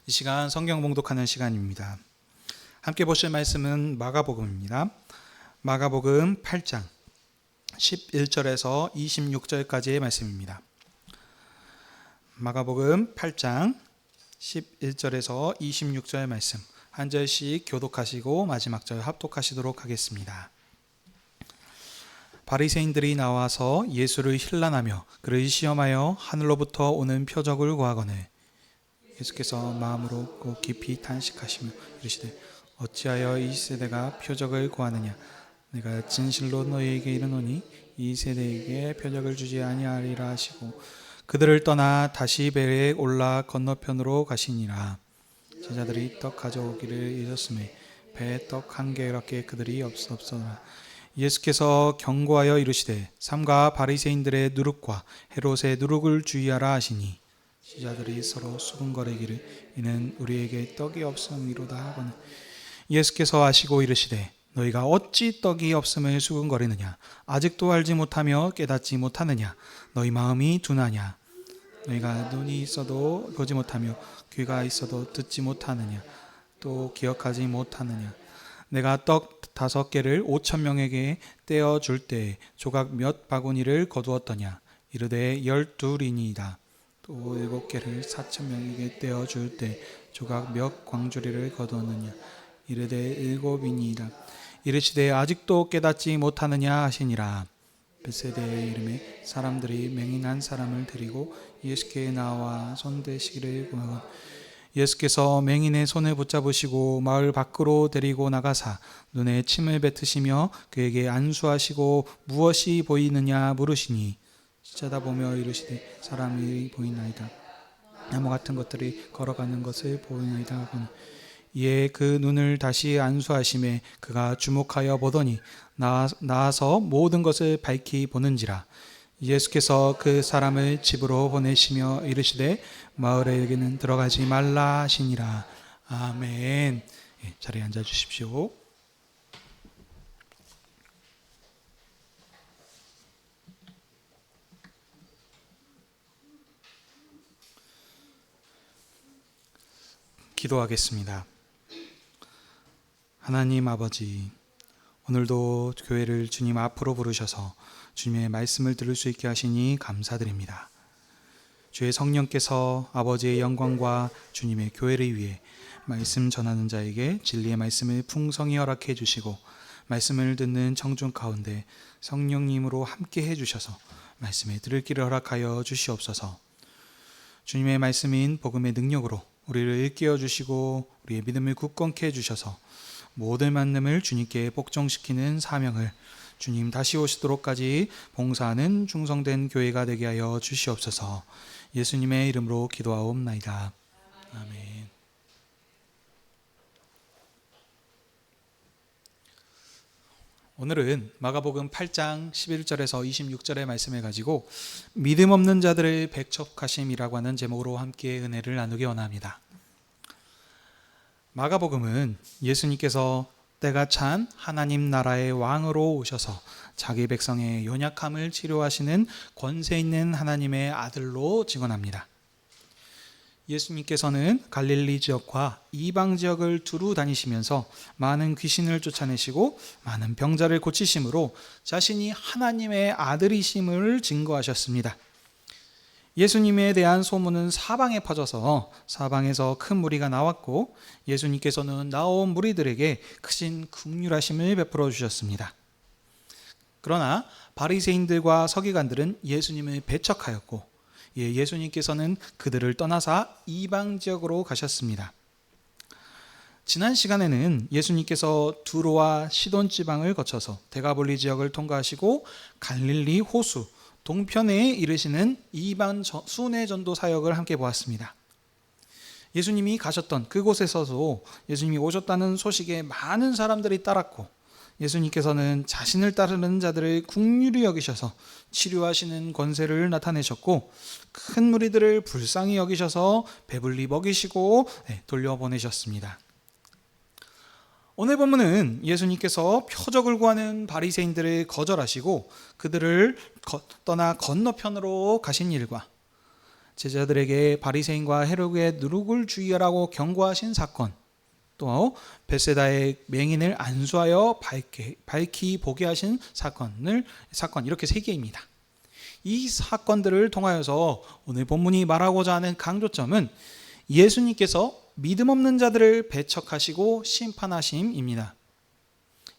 이 시간 성경 봉독하는 시간입니다. 함께 보실 말씀은 마가복음입니다. 마가복음 8장 11절에서 26절까지의 말씀입니다. 마가복음 8장 11절에서 26절 말씀 한 절씩 교독하시고 마지막 절 합독하시도록 하겠습니다. 바리새인들이 나와서 예수를 힐난하며 그를 시험하여 하늘로부터 오는 표적을 구하거늘 예수께서 마음으로 꼭 깊이 탄식하시며 이르시되 어찌하여 이 세대가 표적을 구하느냐 내가 진실로 너희에게 이르노니 이 세대에게 표적을 주지 아니하리라 하시고 그들을 떠나 다시 배에 올라 건너편으로 가시니라. 제자들이 떡 가져오기를 잊었음에 배에 떡 한 개밖에 그들이 없었더라. 예수께서 경고하여 이르시되 삼가 바리새인들의 누룩과 헤롯의 누룩을 주의하라 하시니 제자들이 서로 수군거리기를 이는 우리에게 떡이 없음이로다 하거늘 예수께서 아시고 이르시되 너희가 어찌 떡이 없음을 수군거리느냐 아직도 알지 못하며 깨닫지 못하느냐 너희 마음이 둔하냐 너희가 눈이 있어도 보지 못하며 귀가 있어도 듣지 못하느냐 또 기억하지 못하느냐 내가 떡 5개를 5,000명에게 떼어 줄 때에 조각 몇 바구니를 거두었더냐 이르되 12이니이다 또 7개를 4,000명에게 떼어 줄 때 조각 몇 광주리를 거두었느냐 이르되 7이니이다 이르시되 아직도 깨닫지 못하느냐 하시니라. 벳세다의 이름에 사람들이 맹인한 사람을 데리고 예수께 나와 손대시기를 구하고 예수께서 맹인의 손을 붙잡으시고 마을 밖으로 데리고 나가사 눈에 침을 뱉으시며 그에게 안수하시고 무엇이 보이느냐 물으시니 쳐다보며 이르시되 사람이 보이나이다. 나무 같은 것들이 걸어가는 것을 보이나이다 하거늘 이에 그 눈을 다시 안수하심에 그가 주목하여 보더니 나아서 모든 것을 밝히 보는지라. 예수께서 그 사람을 집으로 보내시며 이르시되 마을에게는 들어가지 말라 하시니라. 아멘. 자리에 앉아 주십시오. 기도하겠습니다. 하나님 아버지, 오늘도 교회를 주님 앞으로 부르셔서 주님의 말씀을 들을 수 있게 하시니 감사드립니다. 주의 성령께서 아버지의 영광과 주님의 교회를 위해 말씀 전하는 자에게 진리의 말씀을 풍성히 허락해 주시고 말씀을 듣는 청중 가운데 성령님으로 함께 해주셔서 말씀에 들을 길을 허락하여 주시옵소서. 주님의 말씀인 복음의 능력으로 우리를 일깨워 주시고 우리의 믿음을 굳건케 해주셔서 모든 만남을 주님께 복종시키는 사명을 주님 다시 오시도록까지 봉사하는 충성된 교회가 되게 하여 주시옵소서. 예수님의 이름으로 기도하옵나이다. 아멘. 오늘은 마가복음 8장 11절에서 26절의 말씀을 가지고 믿음 없는 자들을 배척하심이라고 하는 제목으로 함께 은혜를 나누기 원합니다. 마가복음은 예수님께서 때가 찬 하나님 나라의 왕으로 오셔서 자기 백성의 연약함을 치료하시는 권세 있는 하나님의 아들로 증언합니다. 예수님께서는 갈릴리 지역과 이방 지역을 두루 다니시면서 많은 귀신을 쫓아내시고 많은 병자를 고치심으로 자신이 하나님의 아들이심을 증거하셨습니다. 예수님에 대한 소문은 사방에 퍼져서 사방에서 큰 무리가 나왔고 예수님께서는 나온 무리들에게 크신 긍휼하심을 베풀어 주셨습니다. 그러나 바리새인들과 서기관들은 예수님을 배척하였고 예수님께서는 그들을 떠나사 이방 지역으로 가셨습니다. 지난 시간에는 예수님께서 두로와 시돈 지방을 거쳐서 데가볼리 지역을 통과하시고 갈릴리 호수 동편에 이르시는 이방 순회 전도 사역을 함께 보았습니다. 예수님이 가셨던 그곳에서도 예수님이 오셨다는 소식에 많은 사람들이 따랐고 예수님께서는 자신을 따르는 자들을 긍휼히 여기셔서 치료하시는 권세를 나타내셨고 큰 무리들을 불쌍히 여기셔서 배불리 먹이시고 돌려보내셨습니다. 오늘 본문은 예수님께서 표적을 구하는 바리새인들을 거절하시고 그들을 떠나 건너편으로 가신 일과 제자들에게 바리새인과 헤롯의 누룩을 주의하라고 경고하신 사건, 또 벳세다의 맹인을 안수하여 밝히 보게 하신 사건, 이렇게 세 개입니다. 이 사건들을 통하여서 오늘 본문이 말하고자 하는 강조점은 예수님께서 믿음 없는 자들을 배척하시고 심판하심입니다.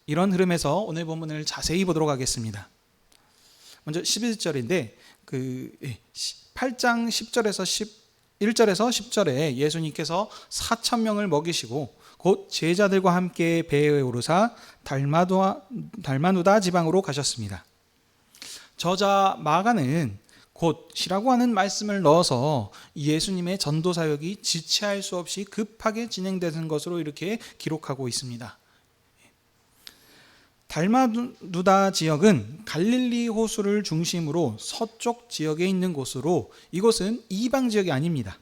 이런 흐름에서 오늘 본문을 자세히 보도록 하겠습니다. 먼저 11절인데 8장 10절에서 1절에서 10절에 예수님께서 4,000명을 먹이시고 곧 제자들과 함께 배에 오르사 달마누다 지방으로 가셨습니다. 저자 마가는 곧이라고 하는 말씀을 넣어서 예수님의 전도 사역이 지체할 수 없이 급하게 진행되는 것으로 이렇게 기록하고 있습니다. 달마누다 지역은 갈릴리 호수를 중심으로 서쪽 지역에 있는 곳으로 이곳은 이방 지역이 아닙니다.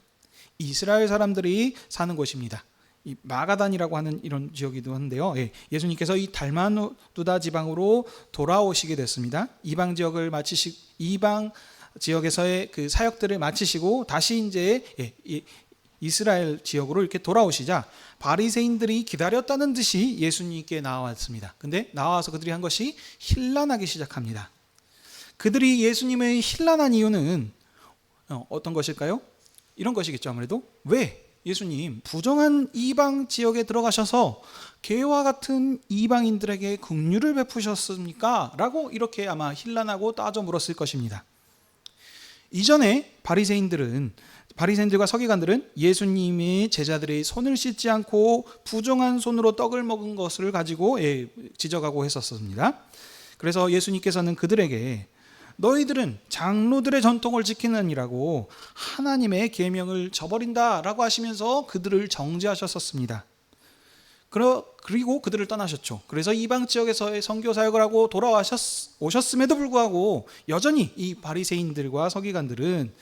이스라엘 사람들이 사는 곳입니다. 이 마가단이라고 하는 이런 지역이기도 한데요. 예수님께서 이 달마누다 지방으로 돌아오시게 됐습니다. 이방 지역에서의 그 사역들을 마치시고 다시 이제 이스라엘 지역으로 이렇게 돌아오시자 바리새인들이 기다렸다는 듯이 예수님께 나왔습니다. 근데 나와서 그들이 한 것이 힐난하기 시작합니다. 그들이 예수님의 힐난한 이유는 어떤 것일까요? 이런 것이겠죠. 아무래도 왜 예수님 부정한 이방 지역에 들어가셔서 개와 같은 이방인들에게 긍휼을 베푸셨습니까? 라고 이렇게 아마 힐난하고 따져 물었을 것입니다. 이전에 바리새인들과 서기관들은 예수님이 제자들의 손을 씻지 않고 부정한 손으로 떡을 먹은 것을 가지고 지적하고 했었습니다. 그래서 예수님께서는 그들에게 너희들은 장로들의 전통을 지키느니라고 하나님의 계명을 저버린다라고 하시면서 그들을 정죄하셨었습니다. 그리고 그들을 떠나셨죠. 그래서 이방 지역에서의 선교 사역을 하고 오셨음에도 불구하고 여전히 이 바리새인들과 서기관들은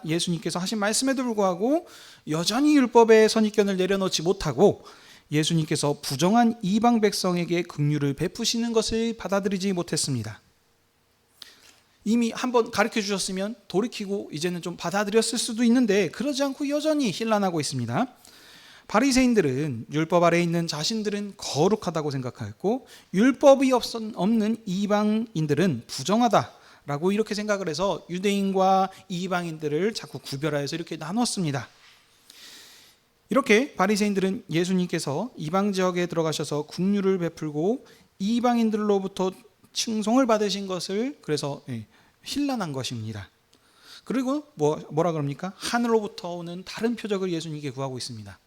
예수님께서 하신 말씀에도 불구하고 여전히 율법의 선입견을 내려놓지 못하고 예수님께서 부정한 이방 백성에게 긍휼을 베푸시는 것을 받아들이지 못했습니다. 이미 한번 가르쳐 주셨으면 돌이키고 이제는 좀 받아들였을 수도 있는데 그러지 않고 여전히 힐난하고 있습니다. 바리새인들은 율법 아래에 있는 자신들은 거룩하다고 생각했고 율법이 없는 이방인들은 부정하다라고 이렇게 생각을 해서 유대인과 이방인들을 자꾸 구별하여서 이렇게 나눴습니다. 이렇게 바리새인들은 예수님께서 이방 지역에 들어가셔서 긍휼을 베풀고 이방인들로부터 칭송을 받으신 것을 그래서 힐난한 것입니다. 그리고 뭐라 그럽니까? 하늘로부터 오는 다른 표적을 예수님께 구하고 있습니다.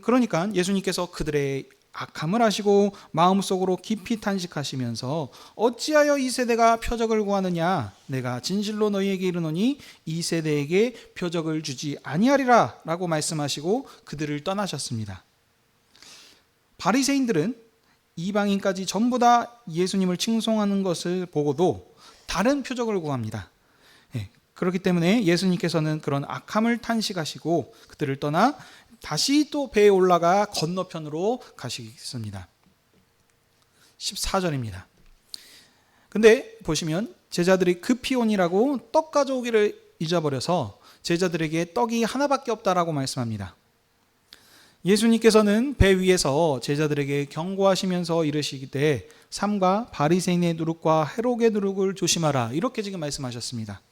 그러니까 예수님께서 그들의 악함을 아시고 마음속으로 깊이 탄식하시면서 어찌하여 이 세대가 표적을 구하느냐? 내가 진실로 너희에게 이르노니 이 세대에게 표적을 주지 아니하리라 라고 말씀하시고 그들을 떠나셨습니다. 바리새인들은 이방인까지 전부 다 예수님을 칭송하는 것을 보고도 다른 표적을 구합니다. 그렇기 때문에 예수님께서는 그런 악함을 탄식하시고 그들을 떠나 다시 또 배에 올라가 건너편으로 가시겠습니다. 14절입니다. 근데 보시면 제자들이 급히 오니라고 떡 가져오기를 잊어버려서 제자들에게 떡이 하나밖에 없다라고 말씀합니다. 예수님께서는 배 위에서 제자들에게 경고하시면서 이르시기때 삼가 바리새인의 누룩과 헤롯의 누룩을 조심하라 이렇게 지금 말씀하셨습니다.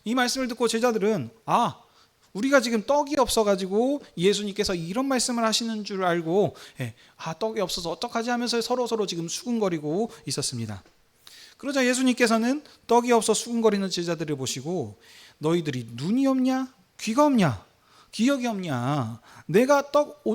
이 말씀을 듣고 제자들은 우리가 지금 떡이 없어가지고 예수님께서 이런 말씀을 하시는 줄 알고 떡이 없어서 어떡하지 하면서 서로 지금 수군거리고 있었습니다. 그러자 예수님께서는 떡이 없어 수군거리는 제자들을 보시고 너희들이 눈이 없냐? 귀가 없냐? 기억이 없냐? 내가 떡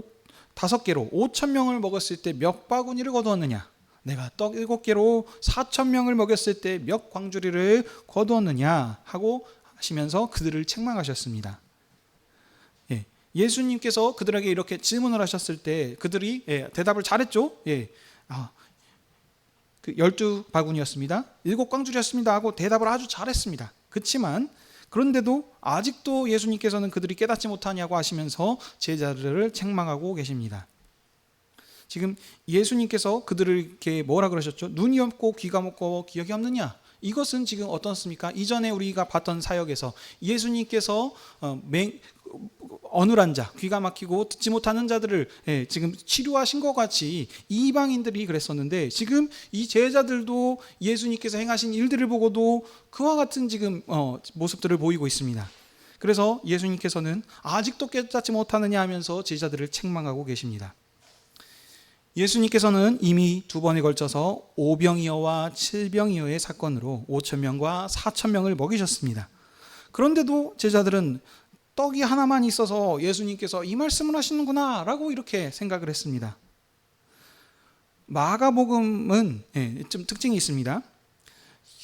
5개로 5,000명을 먹었을 때 몇 바구니를 거두었느냐? 내가 떡 7개로 4,000명을 먹였을 때 몇 광주리를 거두었느냐? 하고 하시면서 그들을 책망하셨습니다. 예수님께서 그들에게 이렇게 질문을 하셨을 때 그들이 대답을 잘했죠. 12바구니였습니다. 7광주리였습니다 하고 대답을 아주 잘했습니다. 그렇지만 그런데도 아직도 예수님께서는 그들이 깨닫지 못하냐고 하시면서 제자들을 책망하고 계십니다. 지금 예수님께서 그들을 이렇게 뭐라 그러셨죠? 눈이 없고 귀가 없고 기억이 없느냐? 이것은 지금 어떻습니까? 이전에 우리가 봤던 사역에서 예수님께서 어눌한 자, 귀가 막히고 듣지 못하는 자들을 지금 치료하신 것 같이 이방인들이 그랬었는데, 지금 이 제자들도 예수님께서 행하신 일들을 보고도 그와 같은 지금 모습들을 보이고 있습니다. 그래서 예수님께서는 아직도 깨닫지 못하느냐 하면서 제자들을 책망하고 계십니다. 예수님께서는 이미 2번에 걸쳐서 5병이어와 7병이어의 사건으로 5,000명과 4,000명을 먹이셨습니다. 그런데도 제자들은 떡이 하나만 있어서 예수님께서 이 말씀을 하시는구나 라고 이렇게 생각을 했습니다. 마가복음은 좀 특징이 있습니다.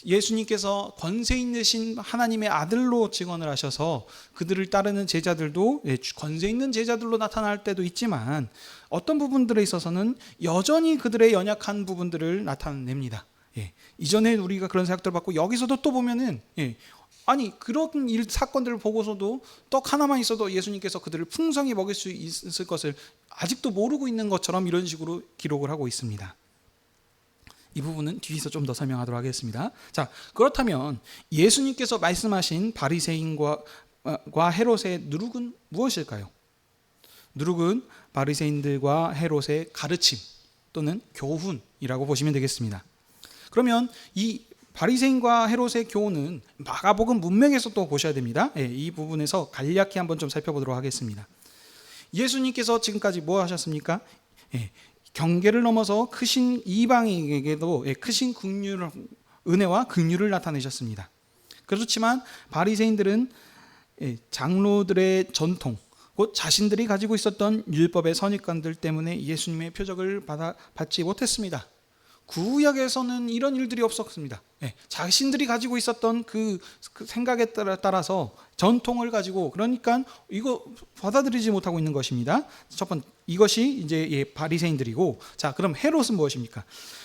예수님께서 권세 있으신 하나님의 아들로 증언을 하셔서 그들을 따르는 제자들도 권세 있는 제자들로 나타날 때도 있지만, 어떤 부분들에 있어서는 여전히 그들의 연약한 부분들을 나타냅니다. 이전에 우리가 그런 생각들을 받고, 여기서도 또 보면은 아니 그런 사건들을 보고서도 떡 하나만 있어도 예수님께서 그들을 풍성히 먹일 수 있을 것을 아직도 모르고 있는 것처럼 이런 식으로 기록을 하고 있습니다. 이 부분은 뒤에서 좀 더 설명하도록 하겠습니다. 자, 그렇다면 예수님께서 말씀하신 바리새인과 헤롯의 누룩은 무엇일까요? 누룩은 바리새인들과 헤롯의 가르침 또는 교훈이라고 보시면 되겠습니다. 그러면 이 바리새인과 헤롯의 교훈은 마가복음 문맥에서 또 보셔야 됩니다. 이 부분에서 간략히 한번 좀 살펴보도록 하겠습니다. 예수님께서 지금까지 뭐 하셨습니까? 경계를 넘어서 크신 이방인에게도 크신 은혜와 긍휼을 나타내셨습니다. 그렇지만 바리새인들은 장로들의 전통, 곧 자신들이 가지고 있었던 율법의 선입관들 때문에 예수님의 표적을 받지 못했습니다. 구약에서는 이런 일들이 없었습니다. 자신들이 가지고 있었던 그 생각에 따라서 전통을 가지고, 그러니까 이거 받아들이지 못하고 있는 것입니다. 첫 번째, 이것이 이제 바리새인들이고, 자, 그럼 헤롯은 무엇입니까?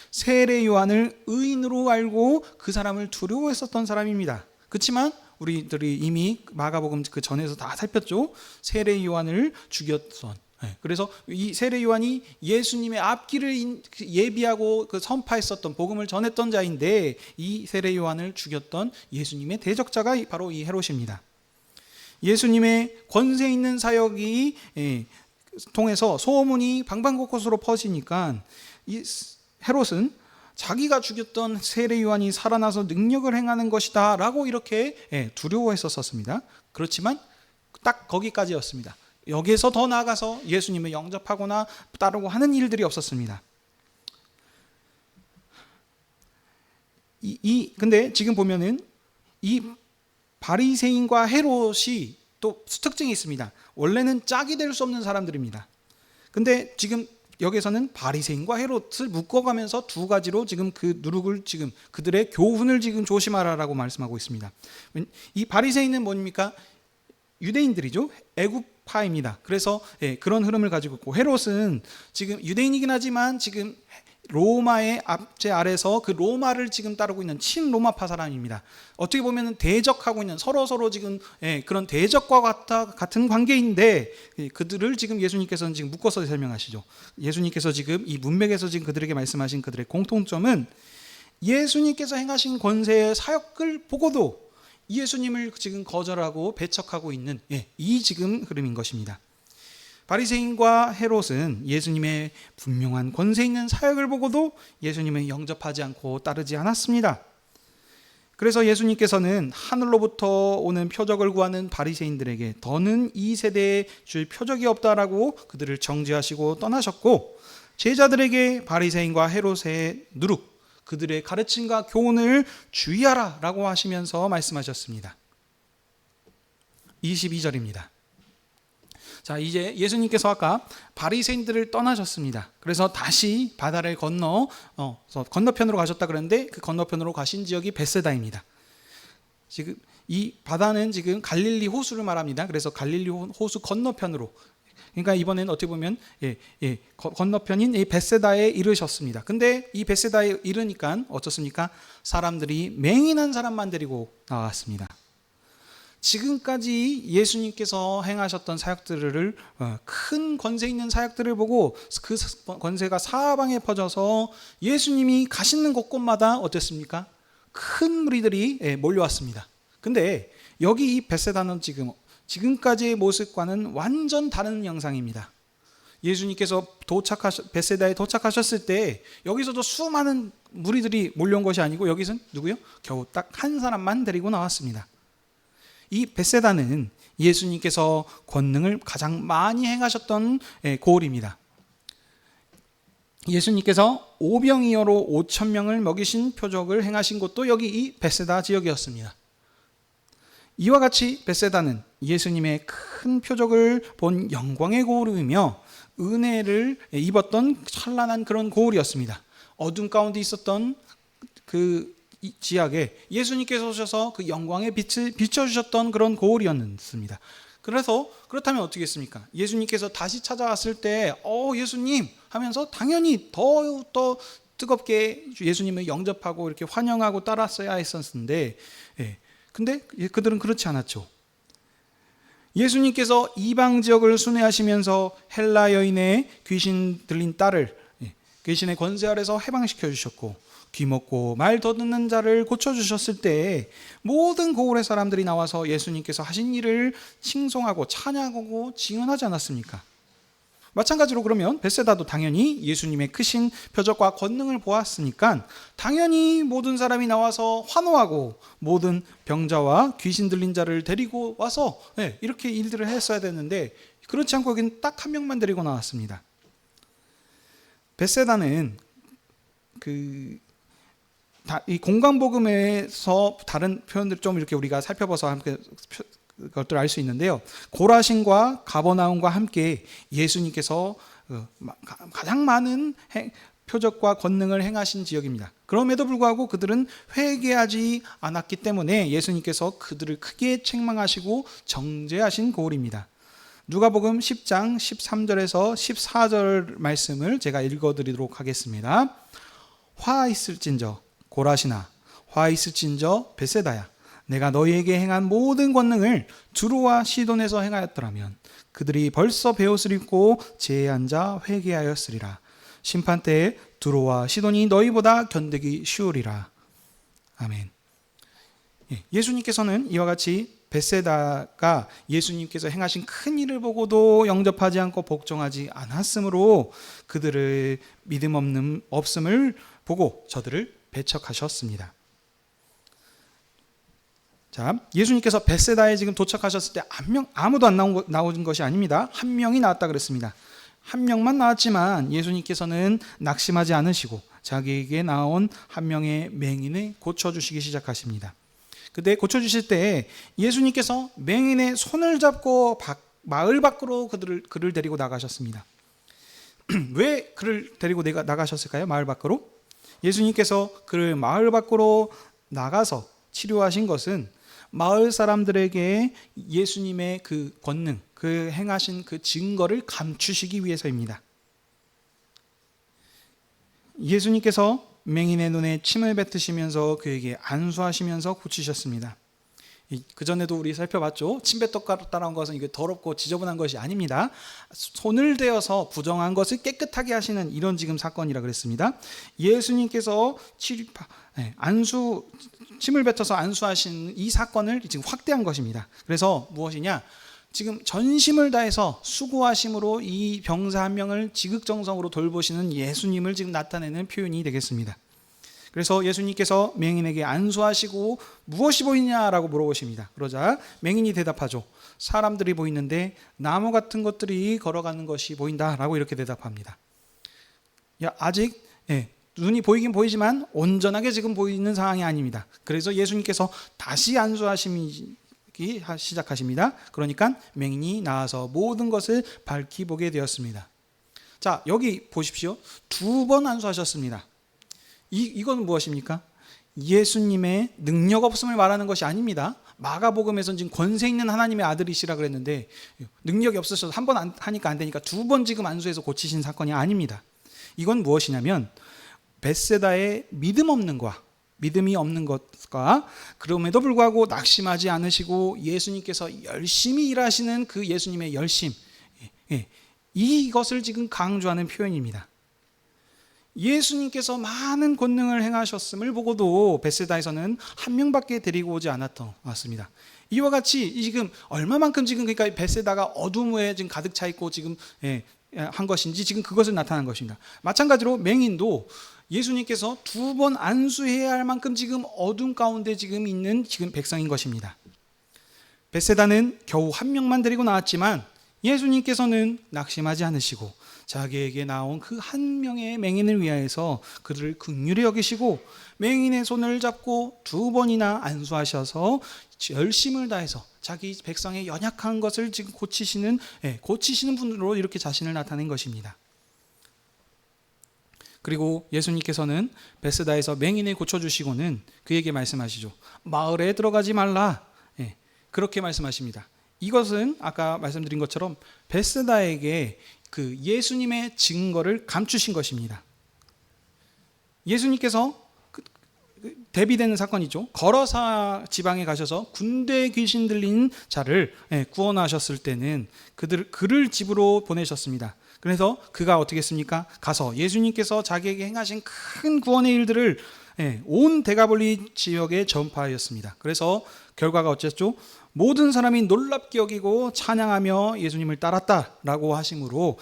세례 요한을 의인으로 알고 그 사람을 두려워했었던 사람입니다. 그렇지만 우리들이 이미 마가복음 그 전에서 다 살폈죠. 세례 요한을 죽였던, 그래서 이 세례 요한이 예수님의 앞길을 예비하고 그 선파했었던, 복음을 전했던 자인데, 이 세례 요한을 죽였던 예수님의 대적자가 바로 이 헤롯입니다. 예수님의 권세 있는 사역이 통해서 소문이 방방곳곳으로 퍼지니까 이 헤롯은 자기가 죽였던 세례 요한이 살아나서 능력을 행하는 것이다 라고 이렇게 두려워했었습니다. 그렇지만 딱 거기까지였습니다. 여기에서 더 나아가서 예수님을 영접하거나 따르고 하는 일들이 없었습니다. 근데 지금 보면은 이 바리새인과 헤롯이 또 특징이 있습니다. 원래는 짝이 될 수 없는 사람들입니다. 근데 지금 여기서는 바리새인과 헤롯을 묶어가면서 두 가지로 지금 그 누룩을, 지금 그들의 교훈을 지금 조심하라라고 말씀하고 있습니다. 이 바리새인은 뭡니까? 유대인들이죠. 애굽파입니다. 그래서 그런 흐름을 가지고 있고, 헤롯은 지금 유대인이긴 하지만 지금 로마의 압제 아래서 그 로마를 지금 따르고 있는 친로마파 사람입니다. 어떻게 보면 대적하고 있는, 서로 지금 그런 대적과 같은 관계인데, 그들을 지금 예수님께서는 지금 묶어서 설명하시죠. 예수님께서 지금 이 문맥에서 지금 그들에게 말씀하신 그들의 공통점은 예수님께서 행하신 권세의 사역을 보고도 예수님을 지금 거절하고 배척하고 있는 이 지금 흐름인 것입니다. 바리새인과 헤롯은 예수님의 분명한 권세 있는 사역을 보고도 예수님을 영접하지 않고 따르지 않았습니다. 그래서 예수님께서는 하늘로부터 오는 표적을 구하는 바리새인들에게 더는 이 세대에 줄 표적이 없다라고 그들을 정죄하시고 떠나셨고, 제자들에게 바리새인과 헤롯의 누룩, 그들의 가르침과 교훈을 주의하라 라고 하시면서 말씀하셨습니다. 22절입니다. 자, 이제 예수님께서 아까 바리새인들을 떠나셨습니다. 그래서 다시 바다를 건너편으로 가셨다 그랬는데, 그 건너편으로 가신 지역이 베세다입니다. 지금 이 바다는 지금 갈릴리 호수를 말합니다. 그래서 갈릴리 호수 건너편으로, 그러니까 이번에는 어떻게 보면 건너편인 이 베세다에 이르셨습니다. 근데 이 베세다에 이르니까 어떻습니까? 사람들이 맹인한 사람만 데리고 나왔습니다. 지금까지 예수님께서 행하셨던 사역들을, 큰 권세 있는 사역들을 보고 그 권세가 사방에 퍼져서 예수님이 가시는 곳곳마다 어땠습니까? 큰 무리들이 몰려왔습니다. 근데 여기 이 벳세다는 지금까지의 모습과는 완전 다른 영상입니다. 예수님께서 벳세다에 도착하셨을 때 여기서도 수많은 무리들이 몰려온 것이 아니고 여기서는 누구요? 겨우 딱 한 사람만 데리고 나왔습니다. 이 벳세다는 예수님께서 권능을 가장 많이 행하셨던 고을입니다. 예수님께서 오병이어로 5,000명을 먹이신 표적을 행하신 곳도 여기 이 벳세다 지역이었습니다. 이와 같이 벳세다는 예수님의 큰 표적을 본 영광의 고을이며 은혜를 입었던 찬란한 그런 고을이었습니다. 어둠 가운데 있었던 그 지역에 예수님께서 오셔서 그 영광의 빛을 비춰주셨던 그런 고을이었습니다. 그래서 그렇다면 어떻게 했습니까? 예수님께서 다시 찾아왔을 때 예수님 하면서 당연히 더 뜨겁게 예수님을 영접하고 이렇게 환영하고 따랐어야 했었는데 근데 그들은 그렇지 않았죠. 예수님께서 이방 지역을 순회하시면서 헬라 여인의 귀신 들린 딸을 귀신의 권세 아래서 해방시켜 주셨고 귀먹고 말 더듬는 자를 고쳐주셨을 때 모든 고을의 사람들이 나와서 예수님께서 하신 일을 칭송하고 찬양하고 증언하지 않았습니까? 마찬가지로 그러면 벳세다도 당연히 예수님의 크신 표적과 권능을 보았으니까 당연히 모든 사람이 나와서 환호하고 모든 병자와 귀신 들린 자를 데리고 와서 이렇게 일들을 했어야 되는데 그렇지 않고 여기는 딱 한 명만 데리고 나왔습니다. 벳세다는 이 공간복음에서 다른 표현들 좀 이렇게 우리가 살펴봐서 함께 것들을 알 수 있는데요. 고라신과 가버나움과 함께 예수님께서 가장 많은 표적과 권능을 행하신 지역입니다. 그럼에도 불구하고 그들은 회개하지 않았기 때문에 예수님께서 그들을 크게 책망하시고 정죄하신 고을입니다. 누가복음 10장 13절에서 14절 말씀을 제가 읽어드리도록 하겠습니다. 화 있을진저 고라시나, 화 있을진저 벳세다야, 내가 너희에게 행한 모든 권능을 두로와 시돈에서 행하였더라면 그들이 벌써 베옷을 입고 제에 앉아 회개하였으리라. 심판 때에 두로와 시돈이 너희보다 견디기 쉬우리라. 아멘. 예수님께서는 이와 같이 벳세다가 예수님께서 행하신 큰 일을 보고도 영접하지 않고 복종하지 않았으므로 그들의 믿음 없음을 보고 저들을 배척하셨습니다. 자, 예수님께서 벳세다에 지금 도착하셨을 때 아무도 안 나온 것이 아닙니다. 한 명이 나왔다 그랬습니다. 한 명만 나왔지만 예수님께서는 낙심하지 않으시고 자기에게 나온 한 명의 맹인을 고쳐주시기 시작하십니다. 그때 고쳐주실 때 예수님께서 맹인의 손을 잡고 마을 밖으로 그를 데리고 나가셨습니다. 왜 그를 데리고 나가셨을까요? 마을 밖으로? 예수님께서 그를 마을 밖으로 나가서 치료하신 것은 마을 사람들에게 예수님의 그 권능, 그 행하신 그 증거를 감추시기 위해서입니다. 예수님께서 맹인의 눈에 침을 뱉으시면서 그에게 안수하시면서 고치셨습니다. 그전에도 우리 살펴봤죠. 침 뱉었다고 따라온 것은 이게 더럽고 지저분한 것이 아닙니다. 손을 대어서 부정한 것을 깨끗하게 하시는 이런 지금 사건이라 그랬습니다. 예수님께서 침을 뱉어서 안수하신 이 사건을 지금 확대한 것입니다. 그래서 무엇이냐? 지금 전심을 다해서 수고하심으로 이 병사 한 명을 지극정성으로 돌보시는 예수님을 지금 나타내는 표현이 되겠습니다. 그래서 예수님께서 맹인에게 안수하시고 무엇이 보이냐라고 물어보십니다. 그러자 맹인이 대답하죠. 사람들이 보이는데 나무 같은 것들이 걸어가는 것이 보인다라고 이렇게 대답합니다. 아직 눈이 보이긴 보이지만 온전하게 지금 보이는 상황이 아닙니다. 그래서 예수님께서 다시 안수하시기 시작하십니다. 그러니까 맹인이 나와서 모든 것을 밝히 보게 되었습니다. 자, 여기 보십시오. 2번 안수하셨습니다. 이건 무엇입니까? 예수님의 능력 없음을 말하는 것이 아닙니다. 마가복음에서는 지금 권세 있는 하나님의 아들이시라 그랬는데 능력이 없으셔서 한 번 하니까 안 되니까 2번 지금 안수해서 고치신 사건이 아닙니다. 이건 무엇이냐면 벳세다의 믿음이 없는 것과 그럼에도 불구하고 낙심하지 않으시고 예수님께서 열심히 일하시는 그 예수님의 열심, 이것을 지금 강조하는 표현입니다. 예수님께서 많은 권능을 행하셨음을 보고도 베세다에서는 한 명밖에 데리고 오지 않았던 것 같습니다. 이와 같이 지금 얼마만큼 지금 그러니까 베세다가 어둠에 지금 가득 차 있고 지금 한 것인지 지금 그것을 나타난 것입니다. 마찬가지로 맹인도 예수님께서 2번 안수해야 할 만큼 지금 어둠 가운데 지금 있는 지금 백성인 것입니다. 베세다는 겨우 한 명만 데리고 나왔지만 예수님께서는 낙심하지 않으시고 자기에게 나온 그 한 명의 맹인을 위하여서 그들을 긍휼히 여기시고 맹인의 손을 잡고 2번이나 안수하셔서 열심을 다해서 자기 백성의 연약한 것을 지금 고치시는 분으로 이렇게 자신을 나타낸 것입니다. 그리고 예수님께서는 베스다에서 맹인을 고쳐주시고는 그에게 말씀하시죠. 마을에 들어가지 말라. 그렇게 말씀하십니다. 이것은 아까 말씀드린 것처럼 베스다에게 그 예수님의 증거를 감추신 것입니다. 예수님께서 대비되는 사건이죠. 거라사 지방에 가셔서 군대 귀신 들린 자를 구원하셨을 때는 그를 집으로 보내셨습니다. 그래서 그가 어떻게 했습니까? 가서 예수님께서 자기에게 행하신 큰 구원의 일들을 온 데가볼리 지역에 전파하였습니다. 그래서 결과가 어쨌죠? 모든 사람이 놀랍게 여기고 찬양하며 예수님을 따랐다라고 하심으로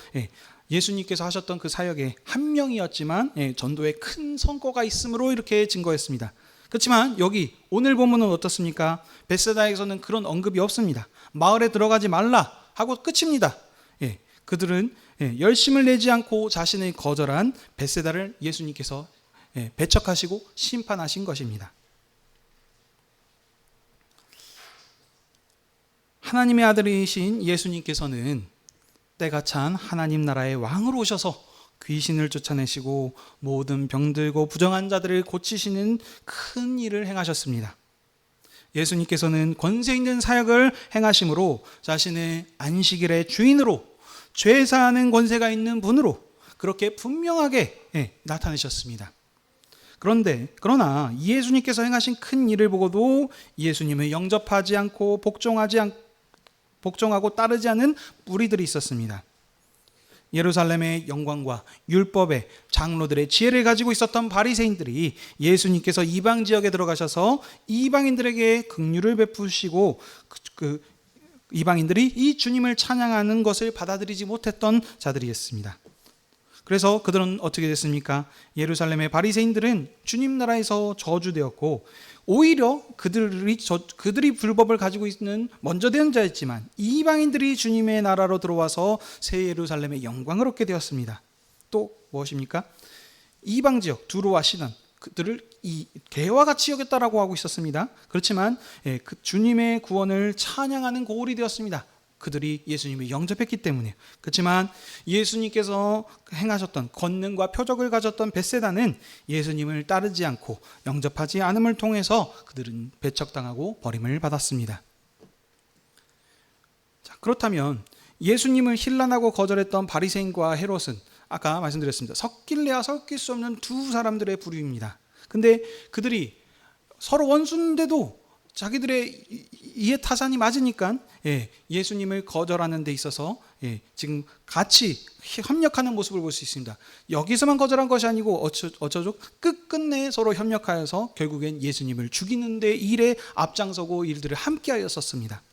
예수님께서 하셨던 그 사역에 한 명이었지만 전도에 큰 성과가 있으므로 이렇게 증거했습니다. 그렇지만 여기 오늘 본문은 어떻습니까? 베세다에서는 그런 언급이 없습니다. 마을에 들어가지 말라 하고 끝입니다. 그들은 열심을 내지 않고 자신의 거절한 베세다를 예수님께서 배척하시고 심판하신 것입니다. 하나님의 아들이신 예수님께서는 때가 찬 하나님 나라의 왕으로 오셔서 귀신을 쫓아내시고 모든 병들고 부정한 자들을 고치시는 큰 일을 행하셨습니다. 예수님께서는 권세 있는 사역을 행하심으로 자신의 안식일의 주인으로 죄사하는 권세가 있는 분으로 그렇게 분명하게 나타내셨습니다. 그러나 예수님께서 행하신 큰 일을 보고도 예수님을 영접하지 않고 복종하고 따르지 않은 무리들이 있었습니다. 예루살렘의 영광과 율법의 장로들의 지혜를 가지고 있었던 바리새인들이 예수님께서 이방 지역에 들어가셔서 이방인들에게 긍휼을 베푸시고 그 이방인들이 이 주님을 찬양하는 것을 받아들이지 못했던 자들이었습니다. 그래서 그들은 어떻게 됐습니까? 예루살렘의 바리새인들은 주님 나라에서 저주되었고 오히려 그들이 불법을 가지고 있는 먼저 된 자였지만 이방인들이 주님의 나라로 들어와서 새 예루살렘의 영광을 얻게 되었습니다. 또 무엇입니까? 이방 지역 두로와 시돈 그들을 개와 같이 여겼다라고 하고 있었습니다. 그렇지만 그 주님의 구원을 찬양하는 고울이 되었습니다. 그들이 예수님을 영접했기 때문에. 그렇지만 예수님께서 행하셨던 권능과 표적을 가졌던 베세다는 예수님을 따르지 않고 영접하지 않음을 통해서 그들은 배척당하고 버림을 받았습니다. 자, 그렇다면 예수님을 힐난하고 거절했던 바리새인과 헤롯은 아까 말씀드렸습니다. 섞일래야 섞일 수 없는 두 사람들의 부류입니다. 근데 그들이 서로 원수인데도 자기들의 이해 타산이 맞으니까 예수님을 거절하는 데 있어서 지금 같이 협력하는 모습을 볼 수 있습니다. 여기서만 거절한 것이 아니고 어쩌죠? 끝끝내 서로 협력하여서 결국엔 예수님을 죽이는 데 일에 앞장서고 일들을 함께 하였었습니다.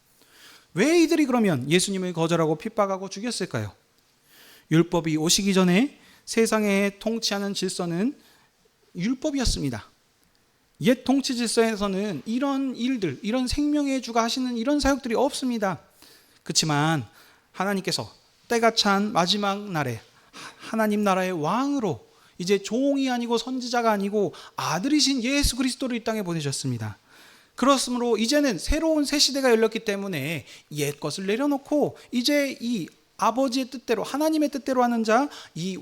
왜 이들이 그러면 예수님을 거절하고 핍박하고 죽였을까요? 율법이 오시기 전에 세상에 통치하는 질서는 율법이었습니다. 옛 통치 질서에서는 이런 일들, 이런 생명의 주가 하시는 이런 사역들이 없습니다. 그렇지만 하나님께서 때가 찬 마지막 날에 하나님 나라의 왕으로 이제 종이 아니고 선지자가 아니고 아들이신 예수 그리스도를 이 땅에 보내셨습니다. 그렇으므로 이제는 새로운 새 시대가 열렸기 때문에 옛 것을 내려놓고 이제 이 아버지의 뜻대로 하나님의 뜻대로 하는 자, 이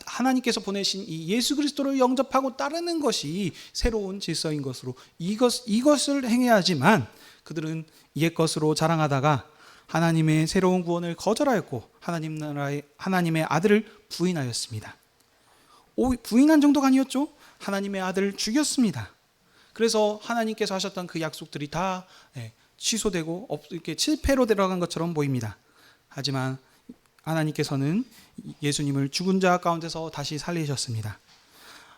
하나님께서 보내신 이 예수 그리스도를 영접하고 따르는 것이 새로운 질서인 것으로 이것을 행해야 하지만 그들은 옛 것으로 자랑하다가 하나님의 새로운 구원을 거절하였고 하나님의 아들을 부인하였습니다. 부인한 정도가 아니었죠. 하나님의 아들을 죽였습니다. 그래서 하나님께서 하셨던 그 약속들이 다 취소되고 이렇게 실패로 들어간 것처럼 보입니다. 하지만 하나님께서는 예수님을 죽은 자 가운데서 다시 살리셨습니다.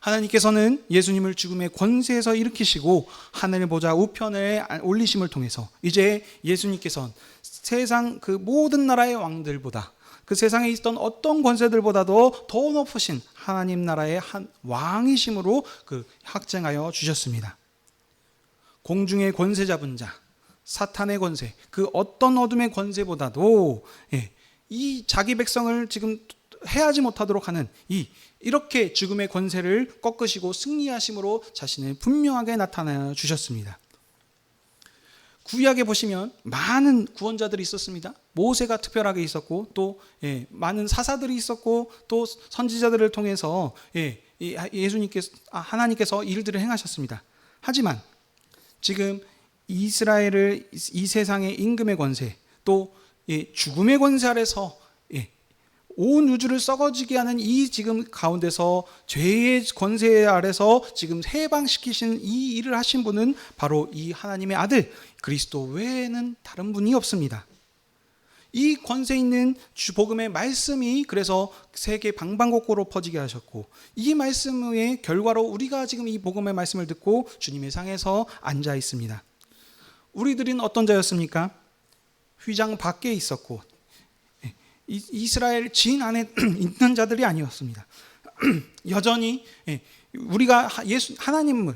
하나님께서는 예수님을 죽음의 권세에서 일으키시고 하늘 보좌 우편에 올리심을 통해서 이제 예수님께서는 세상 그 모든 나라의 왕들보다, 그 세상에 있던 어떤 권세들보다도 더 높으신 하나님 나라의 한 왕이심으로 그 확증하여 주셨습니다. 공중의 권세 잡은 자, 사탄의 권세, 그 어떤 어둠의 권세보다도 이 자기 백성을 지금 해하지 못하도록 하는 이렇게 죽음의 권세를 꺾으시고 승리하심으로 자신을 분명하게 나타내 주셨습니다. 구약에 보시면 많은 구원자들이 있었습니다. 모세가 특별하게 있었고 또 많은 사사들이 있었고 또 선지자들을 통해서 하나님께서 일들을 행하셨습니다. 하지만 지금 이스라엘을 이 세상의 임금의 권세 또 죽음의 권세 아래서 온 우주를 썩어지게 하는 이 지금 가운데서 죄의 권세 아래서 지금 해방시키신 이 일을 하신 분은 바로 이 하나님의 아들 그리스도 외에는 다른 분이 없습니다. 이 권세 있는 복음의 말씀이 그래서 세계 방방곡곡으로 퍼지게 하셨고 이 말씀의 결과로 우리가 지금 이 복음의 말씀을 듣고 주님의 상에서 앉아 있습니다. 우리들은 어떤 자였습니까? 휘장 밖에 있었고 이스라엘 진 안에 있는 자들이 아니었습니다. 여전히 우리가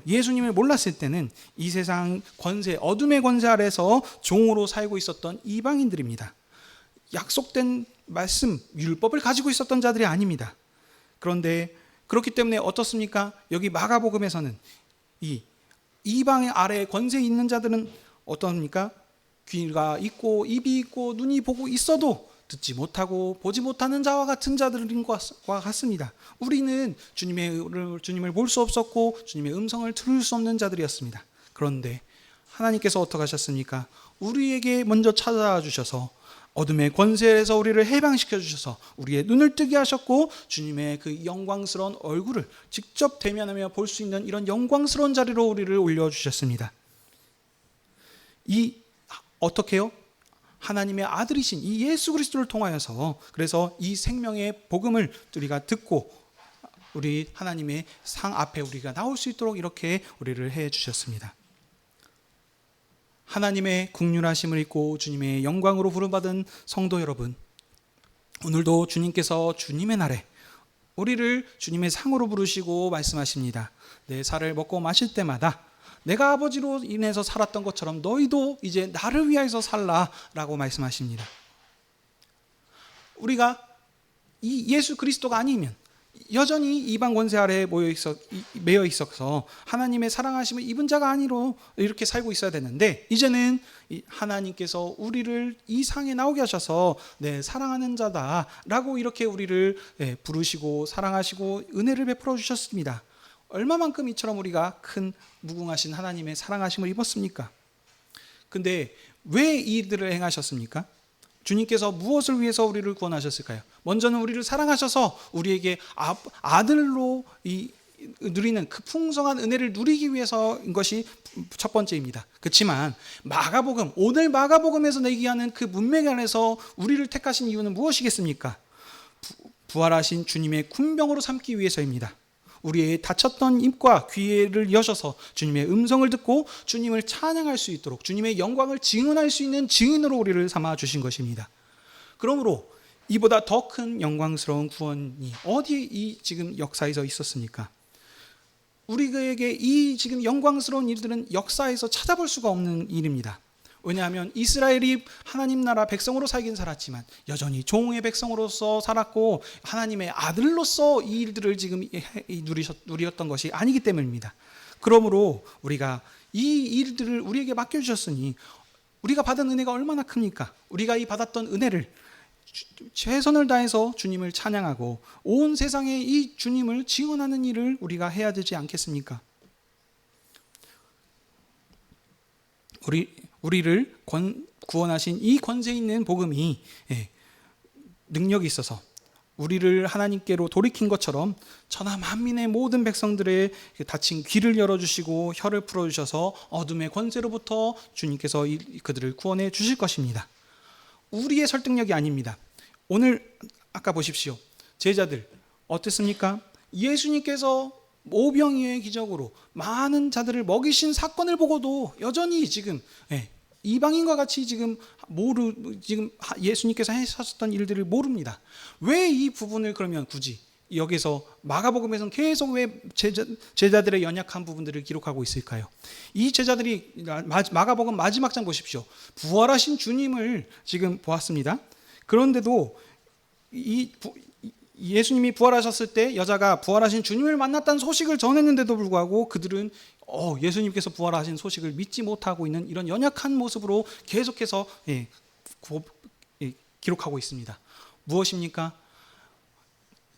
예수님을 몰랐을 때는 이 세상 권세, 어둠의 권세 아래서 종으로 살고 있었던 이방인들입니다. 약속된 말씀, 율법을 가지고 있었던 자들이 아닙니다. 그런데 그렇기 때문에 어떻습니까? 여기 마가복음에서는 이 이방의 아래에 권세 있는 자들은 어떻습니까? 귀가 있고 입이 있고 눈이 보고 있어도 듣지 못하고 보지 못하는 자와 같은 자들인 것과 같습니다. 우리는 주님을 볼 수 없었고 주님의 음성을 들을 수 없는 자들이었습니다. 그런데 하나님께서 어떻게 하셨습니까? 우리에게 먼저 찾아와 주셔서 어둠의 권세에서 우리를 해방시켜 주셔서 우리의 눈을 뜨게 하셨고 주님의 그 영광스러운 얼굴을 직접 대면하며 볼 수 있는 이런 영광스러운 자리로 우리를 올려주셨습니다. 어떻게요? 하나님의 아들이신 이 예수 그리스도를 통하여서 그래서 이 생명의 복음을 우리가 듣고 우리 하나님의 상 앞에 우리가 나올 수 있도록 이렇게 우리를 해 주셨습니다. 하나님의 긍휼하심을 입고 주님의 영광으로 부름받은 성도 여러분, 오늘도 주님께서 주님의 날에 우리를 주님의 상으로 부르시고 말씀하십니다. 내 살을 먹고 마실 때마다 내가 아버지로 인해서 살았던 것처럼 너희도 이제 나를 위하여서 살라라고 말씀하십니다. 우리가 이 예수 그리스도가 아니면 여전히 이방 권세 아래에 매여 있어서 하나님의 사랑하심을 입은 자가 아니로 이렇게 살고 있어야 되는데 이제는 하나님께서 우리를 이 상에 나오게 하셔서 내 사랑하는 자다라고 이렇게 우리를 부르시고 사랑하시고 은혜를 베풀어 주셨습니다. 얼마만큼 이처럼 우리가 큰 무궁하신 하나님의 사랑하심을 입었습니까? 근데 왜 이들을 행하셨습니까? 주님께서 무엇을 위해서 우리를 구원하셨을까요? 먼저는 우리를 사랑하셔서 우리에게 아들로 누리는 그 풍성한 은혜를 누리기 위해서인 것이 첫 번째입니다. 그렇지만 오늘 마가복음에서 얘기하는 그 문맥 안에서 우리를 택하신 이유는 무엇이겠습니까? 부활하신 주님의 군병으로 삼기 위해서입니다. 우리의 다쳤던 입과 귀를 여셔서 주님의 음성을 듣고 주님을 찬양할 수 있도록 주님의 영광을 증언할 수 있는 증인으로 우리를 삼아 주신 것입니다. 그러므로 이보다 더 큰 영광스러운 구원이 어디에 이 지금 역사에서 있었습니까? 우리에게 이 지금 영광스러운 일들은 역사에서 찾아볼 수가 없는 일입니다. 왜냐하면 이스라엘이 하나님 나라 백성으로 살긴 살았지만 여전히 종의 백성으로서 살았고 하나님의 아들로서 이 일들을 지금 누렸던 것이 아니기 때문입니다. 그러므로 우리가 이 일들을 우리에게 맡겨주셨으니 우리가 받은 은혜가 얼마나 큽니까? 우리가 이 받았던 은혜를 최선을 다해서 주님을 찬양하고 온 세상에 이 주님을 증언하는 일을 우리가 해야 되지 않겠습니까? 우리를 구원하신 이 권세 있는 복음이 능력이 있어서 우리를 하나님께로 돌이킨 것처럼 천하 만민의 모든 백성들의 닫힌 귀를 열어주시고 혀를 풀어주셔서 어둠의 권세로부터 주님께서 그들을 구원해 주실 것입니다. 우리의 설득력이 아닙니다. 오늘 아까 보십시오. 제자들 어땠습니까? 예수님께서 오병이어의 기적으로 많은 자들을 먹이신 사건을 보고도 여전히 지금 이방인과 같이 지금 예수님께서 하셨던 일들을 모릅니다. 왜 이 부분을 그러면 굳이 여기서 마가복음에서는 계속 왜 제자들의 연약한 부분들을 기록하고 있을까요? 이 제자들이 마가복음 마지막 장 보십시오. 부활하신 주님을 지금 보았습니다. 그런데도 예수님이 부활하셨을 때 여자가 부활하신 주님을 만났다는 소식을 전했는데도 불구하고 그들은 예수님께서 부활하신 소식을 믿지 못하고 있는 이런 연약한 모습으로 계속해서 기록하고 있습니다. 무엇입니까?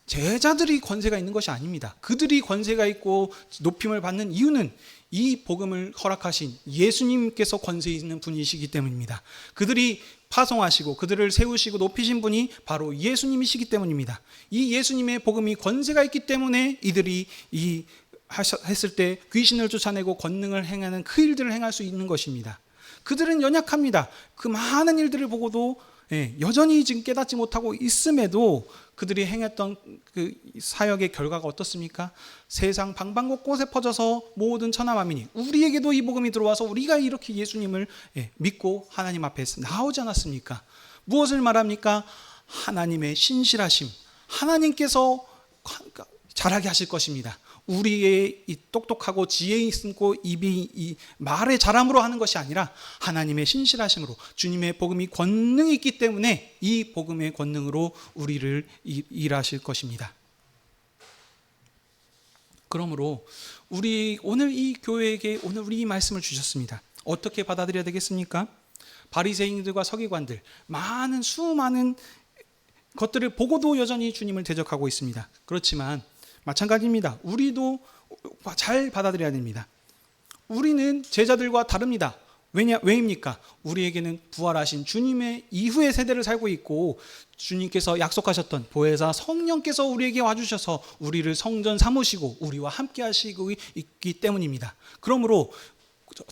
제자들이 권세가 있는 것이 아닙니다. 그들이 권세가 있고 높임을 받는 이유는 이 복음을 허락하신 예수님께서 권세 있는 분이시기 때문입니다. 그들이 파송하시고 그들을 세우시고 높이신 분이 바로 예수님이시기 때문입니다. 이 예수님의 복음이 권세가 있기 때문에 이들이 했을 때 귀신을 쫓아내고 권능을 행하는 그 일들을 행할 수 있는 것입니다. 그들은 연약합니다. 그 많은 일들을 보고도 여전히 지금 깨닫지 못하고 있음에도 그들이 행했던 그 사역의 결과가 어떻습니까? 세상 방방곳곳에 퍼져서 모든 천하만민이 우리에게도 이 복음이 들어와서 우리가 이렇게 예수님을 믿고 하나님 앞에 나오지 않았습니까? 무엇을 말합니까? 하나님의 신실하심, 하나님께서 잘하게 하실 것입니다. 우리의 이 똑똑하고 지혜 있고 입이 이 말의 잘함으로 하는 것이 아니라 하나님의 신실하심으로 주님의 복음이 권능이 있기 때문에 이 복음의 권능으로 우리를 일하실 것입니다. 그러므로 오늘 이 교회에게 오늘 우리 이 말씀을 주셨습니다. 어떻게 받아들여야 되겠습니까? 바리새인들과 서기관들 수많은 것들을 보고도 여전히 주님을 대적하고 있습니다. 그렇지만 마찬가지입니다. 우리도 잘 받아들여야 됩니다. 우리는 제자들과 다릅니다. 왜입니까? 우리에게는 부활하신 주님의 이후의 세대를 살고 있고 주님께서 약속하셨던 보혜사 성령께서 우리에게 와주셔서 우리를 성전 삼으시고 우리와 함께 하시고 있기 때문입니다. 그러므로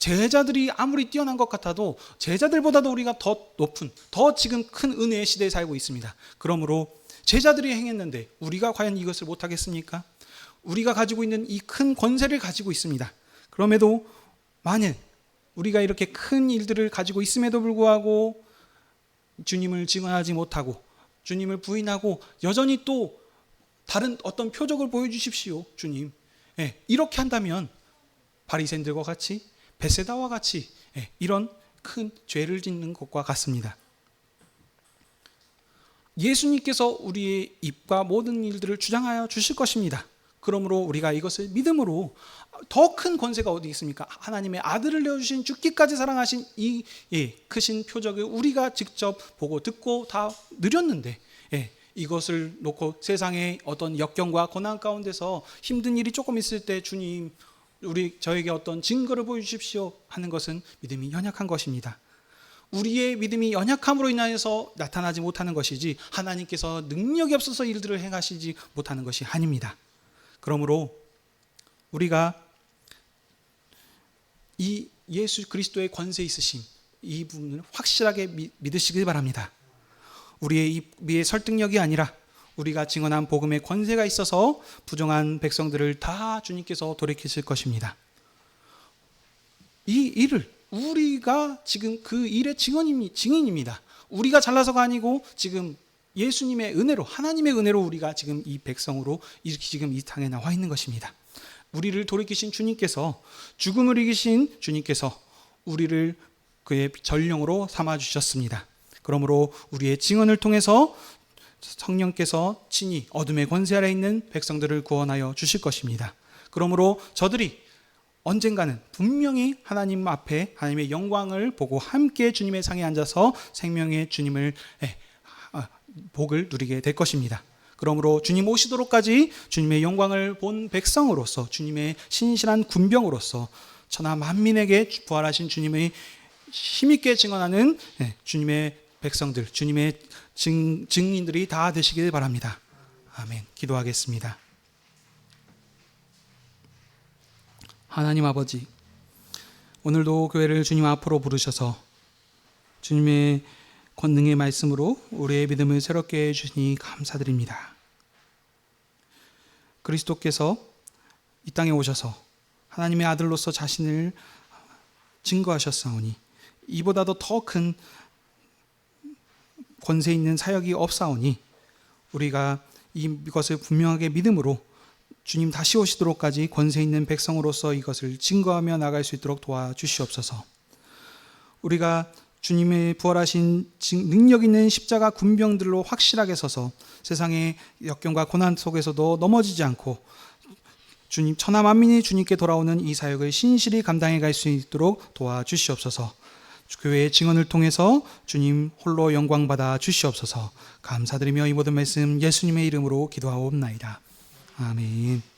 제자들이 아무리 뛰어난 것 같아도 제자들보다도 우리가 더 지금 큰 은혜의 시대에 살고 있습니다. 그러므로 제자들이 행했는데 우리가 과연 이것을 못하겠습니까? 우리가 가지고 있는 이 큰 권세를 가지고 있습니다. 그럼에도 만일 우리가 이렇게 큰 일들을 가지고 있음에도 불구하고 주님을 증언하지 못하고 주님을 부인하고 여전히 또 다른 어떤 표적을 보여주십시오, 주님. 이렇게 한다면 바리새인들과 같이 베세다와 같이 이런 큰 죄를 짓는 것과 같습니다. 예수님께서 우리의 입과 모든 일들을 주장하여 주실 것입니다. 그러므로 우리가 이것을 믿음으로 더 큰 권세가 어디 있습니까? 하나님의 아들을 내어주신 죽기까지 사랑하신 이 크신 표적을 우리가 직접 보고 듣고 다 누렸는데 이것을 놓고 세상의 어떤 역경과 고난 가운데서 힘든 일이 조금 있을 때 주님 저에게 어떤 증거를 보여주십시오 하는 것은 믿음이 연약한 것입니다. 우리의 믿음이 연약함으로 인하여서 나타나지 못하는 것이지 하나님께서 능력이 없어서 일들을 행하시지 못하는 것이 아닙니다. 그러므로 우리가 이 예수 그리스도의 권세 있으심 이 부분을 확실하게 믿으시길 바랍니다. 우리의 입의 설득력이 아니라 우리가 증언한 복음의 권세가 있어서 부정한 백성들을 다 주님께서 돌이키실 것입니다. 이 일을 우리가 지금 그 일의 증인입니다. 우리가 잘나서가 아니고 지금 예수님의 은혜로 하나님의 은혜로 우리가 지금 이 백성으로 이렇게 지금 이 땅에 나와 있는 것입니다. 우리를 돌이키신 주님께서 죽음을 이기신 주님께서 우리를 그의 전령으로 삼아 주셨습니다. 그러므로 우리의 증언을 통해서 성령께서 친히 어둠의 권세 아래 있는 백성들을 구원하여 주실 것입니다. 그러므로 저들이 언젠가는 분명히 하나님 앞에 하나님의 영광을 보고 함께 주님의 상에 앉아서 생명의 주님을 복을 누리게 될 것입니다. 그러므로 주님 오시도록까지 주님의 영광을 본 백성으로서 주님의 신실한 군병으로서 천하 만민에게 부활하신 주님의 힘있게 증언하는 주님의 백성들, 주님의 증인들이 다 되시길 바랍니다. 아멘. 기도하겠습니다. 하나님 아버지, 오늘도 교회를 주님 앞으로 부르셔서 주님의 권능의 말씀으로 우리의 믿음을 새롭게 해주시니 감사드립니다. 그리스도께서 이 땅에 오셔서 하나님의 아들로서 자신을 증거하셨사오니 이보다도 더 큰 권세 있는 사역이 없사오니 우리가 이것을 분명하게 믿음으로 주님 다시 오시도록까지 권세 있는 백성으로서 이것을 증거하며 나갈 수 있도록 도와주시옵소서. 우리가 주님의 부활하신 능력 있는 십자가 군병들로 확실하게 서서 세상의 역경과 고난 속에서도 넘어지지 않고 주님 천하 만민이 주님께 돌아오는 이 사역을 신실히 감당해 갈 수 있도록 도와주시옵소서. 교회의 증언을 통해서 주님 홀로 영광 받아 주시옵소서. 감사드리며 이 모든 말씀 예수님의 이름으로 기도하옵나이다. 아멘.